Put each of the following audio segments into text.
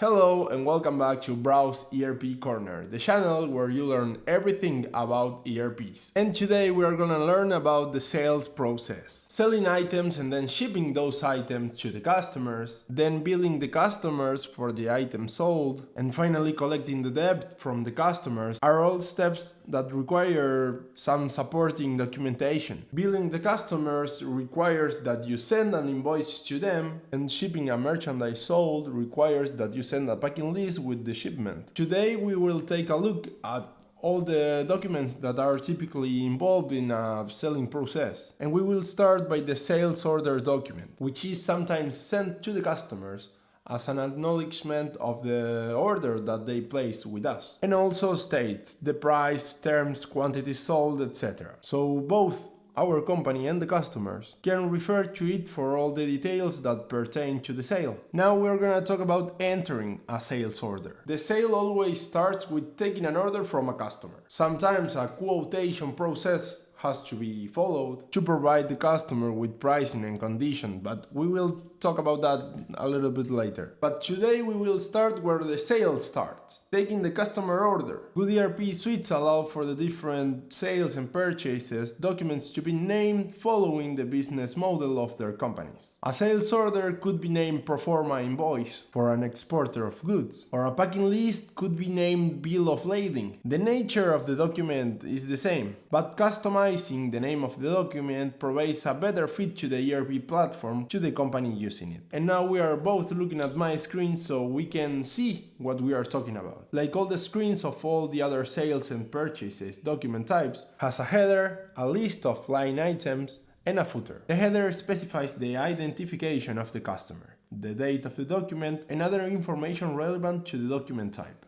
Hello and welcome back to Brau's ERP Corner, the channel where you learn everything about ERPs. And today we are gonna learn about the sales process. Selling items and then shipping those items to the customers, then billing the customers for the items sold, and finally collecting the debt from the customers are all steps that require some supporting documentation. Billing the customers requires that you send an invoice to them, and shipping a merchandise sold requires that you send a packing list with the shipment. Today we will take a look at all the documents that are typically involved in a selling process. And we will start by the sales order document, which is sometimes sent to the customers as an acknowledgement of the order that they placed with us, and also states the price, terms, quantities sold, etc. So both our company and the customers can refer to it for all the details that pertain to the sale. Now we're gonna talk about entering a sales order. The sale always starts with taking an order from a customer. Sometimes a quotation process has to be followed to provide the customer with pricing and condition, but we will talk about that a little bit later. But today we will start where the sale starts, taking the customer order. Good ERP suites allow for the different sales and purchases documents to be named following the business model of their companies. A sales order could be named pro forma invoice for an exporter of goods, or a packing list could be named bill of lading. The nature of the document is the same, but customizing the name of the document provides a better fit to the ERP platform to the company using it. And now we are both looking at my screen so we can see what we are talking about. Like all the screens of all the other sales and purchases document types has a header, a list of line items, and a footer. The header specifies the identification of the customer, the date of the document, and other information relevant to the document type.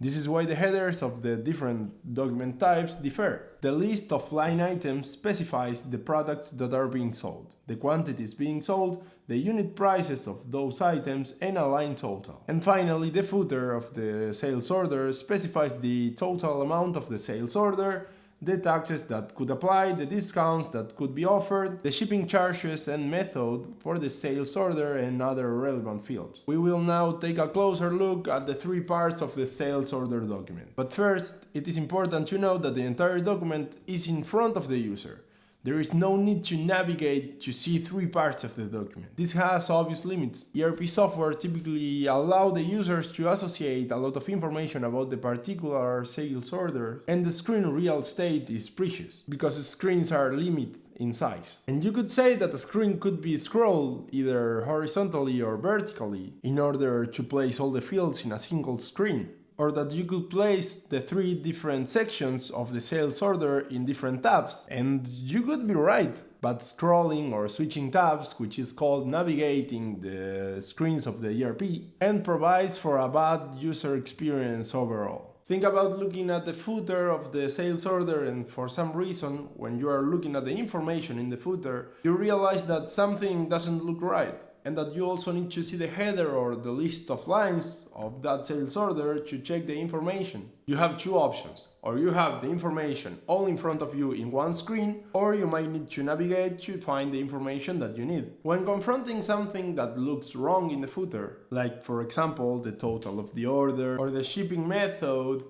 This is why the headers of the different document types differ. The list of line items specifies the products that are being sold, the quantities being sold, the unit prices of those items, and a line total. And finally, the footer of the sales order specifies the total amount of the sales order, the taxes that could apply, the discounts that could be offered, the shipping charges and method for the sales order, and other relevant fields. We will now take a closer look at the three parts of the sales order document. But first, it is important to note that the entire document is in front of the user. There is no need to navigate to see three parts of the document. This has obvious limits. ERP software typically allow the users to associate a lot of information about the particular sales order, and the screen real estate is precious, because screens are limited in size. And you could say that a screen could be scrolled either horizontally or vertically in order to place all the fields in a single screen, or that you could place the three different sections of the sales order in different tabs. And you could be right, but scrolling or switching tabs, which is called navigating the screens of the ERP, and provides for a bad user experience overall. Think about looking at the footer of the sales order, and for some reason, when you are looking at the information in the footer, you realize that something doesn't look right, and that you also need to see the header or the list of lines of that sales order to check the information. You have two options: or you have the information all in front of you in one screen, or you might need to navigate to find the information that you need. When confronting something that looks wrong in the footer, like for example the total of the order or the shipping method,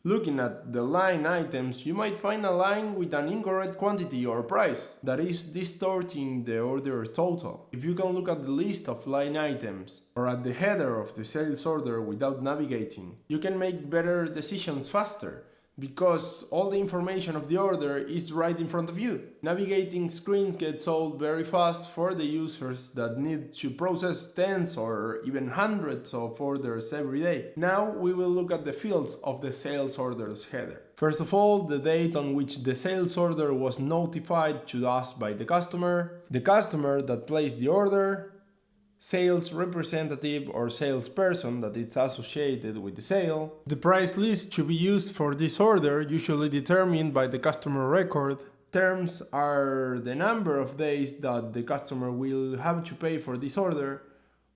looking at the line items, you might find a line with an incorrect quantity or price that is distorting the order total. If you can look at the list of line items or at the header of the sales order without navigating, you can make better decisions faster, because all the information of the order is right in front of you. Navigating screens gets old very fast for the users that need to process tens or even hundreds of orders every day. Now we will look at the fields of the sales order's header. First of all, the date on which the sales order was notified to us by the customer that placed the order, sales representative or salesperson that is associated with the sale. The price list to be used for this order, usually determined by the customer record. Terms are the number of days that the customer will have to pay for this order,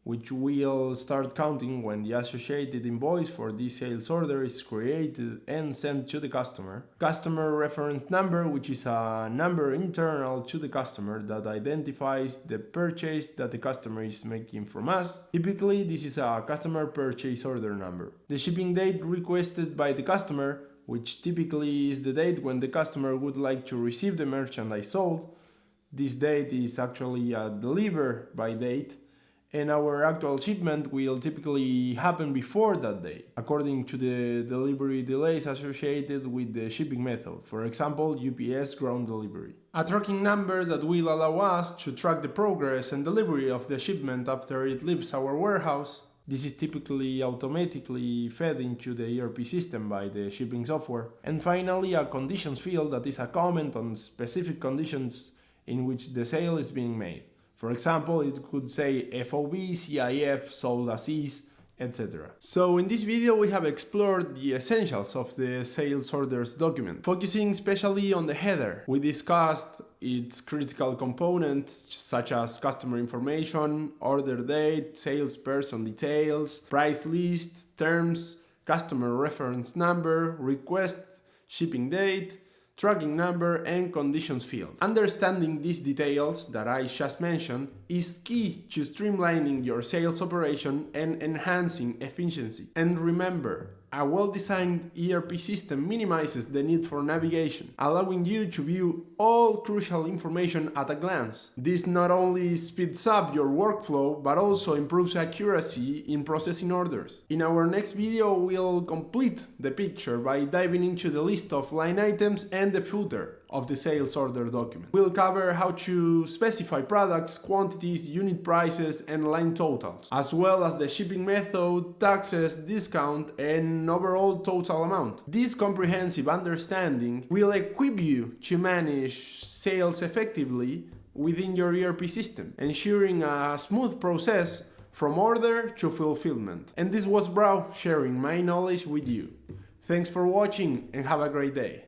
which will start counting when the associated invoice for this sales order is created and sent to the customer. Customer reference number, which is a number internal to the customer that identifies the purchase that the customer is making from us. Typically, this is a customer purchase order number. The shipping date requested by the customer, which typically is the date when the customer would like to receive the merchandise sold. This date is actually a deliver by date, and our actual shipment will typically happen before that date, according to the delivery delays associated with the shipping method, for example, UPS ground delivery. A tracking number that will allow us to track the progress and delivery of the shipment after it leaves our warehouse. This is typically automatically fed into the ERP system by the shipping software. And finally, a conditions field that is a comment on specific conditions in which the sale is being made. For example, it could say FOB, CIF, sold as is, etc. So in this video we have explored the essentials of the sales orders document, focusing especially on the header. We discussed its critical components such as customer information, order date, salesperson details, price list, terms, customer reference number, request, shipping date, tracking number, and conditions field. Understanding these details that I just mentioned is key to streamlining your sales operation and enhancing efficiency. And remember, a well-designed ERP system minimizes the need for navigation, allowing you to view all crucial information at a glance. This not only speeds up your workflow, but also improves accuracy in processing orders. In our next video, we'll complete the picture by diving into the list of line items and the footer of the sales order document. We'll cover how to specify products, quantities, unit prices, and line totals, as well as the shipping method, taxes, discount, and overall total amount. This comprehensive understanding will equip you to manage sales effectively within your ERP system, ensuring a smooth process from order to fulfillment. And this was Brau sharing my knowledge with you. Thanks for watching and have a great day.